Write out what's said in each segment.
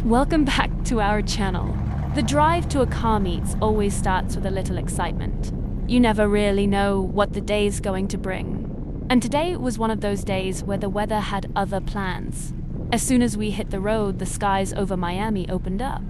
Welcome back to our channel. The drive to a car meet always starts with a little excitement. You never really know what the day's going to bring. And today was one of those days where the weather had other plans. As soon as we hit the road, the skies over Miami opened up.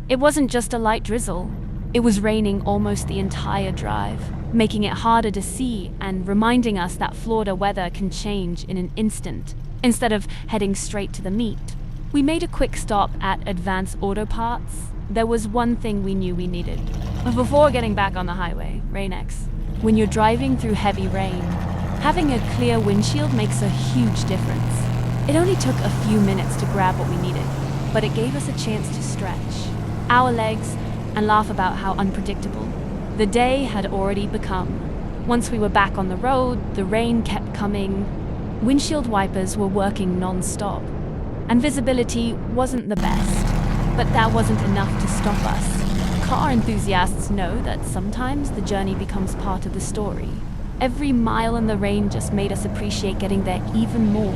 It wasn't just a light drizzle. It was raining almost the entire drive, making it harder to see and reminding us that Florida weather can change in an instant. Instead of heading straight to the meet, we made a quick stop at Advanced Auto Parts. There was one thing we knew we needed. Before getting back on the highway, Rain-X. When you're driving through heavy rain, having a clear windshield makes a huge difference. It only took a few minutes to grab what we needed, but it gave us a chance to stretch our legs and laugh about how unpredictable the day had already become. Once we were back on the road, the rain kept coming. Windshield wipers were working non-stop, and visibility wasn't the best, but that wasn't enough to stop us. Car enthusiasts know that sometimes the journey becomes part of the story. Every mile in the rain just made us appreciate getting there even more.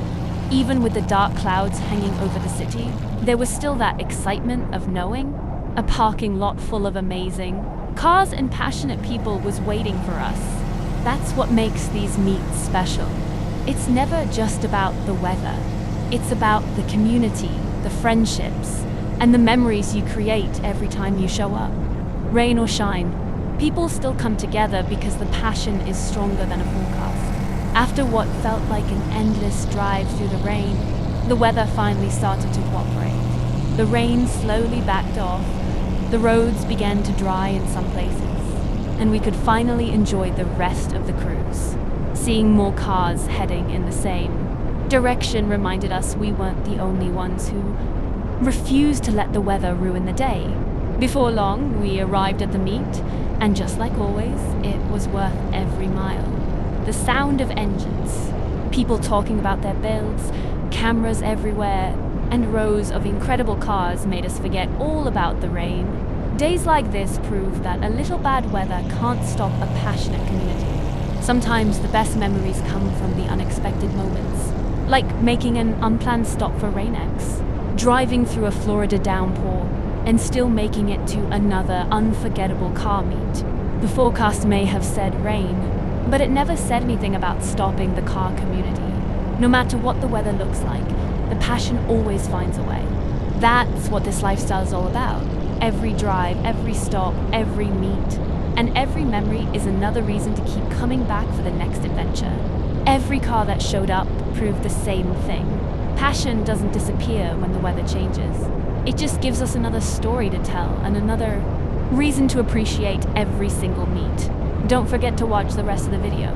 Even with the dark clouds hanging over the city, there was still that excitement of knowing a parking lot full of amazing cars and passionate people was waiting for us. That's what makes these meets special. It's never just about the weather. It's about the community, the friendships, and the memories you create every time you show up. Rain or shine, people still come together because the passion is stronger than a forecast. After what felt like an endless drive through the rain, the weather finally started to cooperate. The rain slowly backed off, the roads began to dry in some places, and we could finally enjoy the rest of the cruise. Seeing more cars heading in the same direction reminded us we weren't the only ones who refused to let the weather ruin the day. Before long, we arrived at the meet, and just like always, it was worth every mile. The sound of engines, people talking about their builds, cameras everywhere, and rows of incredible cars made us forget all about the rain. Days like this prove that a little bad weather can't stop a passionate community. Sometimes the best memories come from the unexpected moments, like making an unplanned stop for Rain-X, driving through a Florida downpour, and still making it to another unforgettable car meet. The forecast may have said rain, but it never said anything about stopping the car community. No matter what the weather looks like, the passion always finds a way. That's what this lifestyle is all about. Every drive, every stop, every meet, and every memory is another reason to keep coming back for the next adventure. Every car that showed up proved the same thing. Passion doesn't disappear when the weather changes. It just gives us another story to tell and another reason to appreciate every single meet. Don't forget to watch the rest of the video.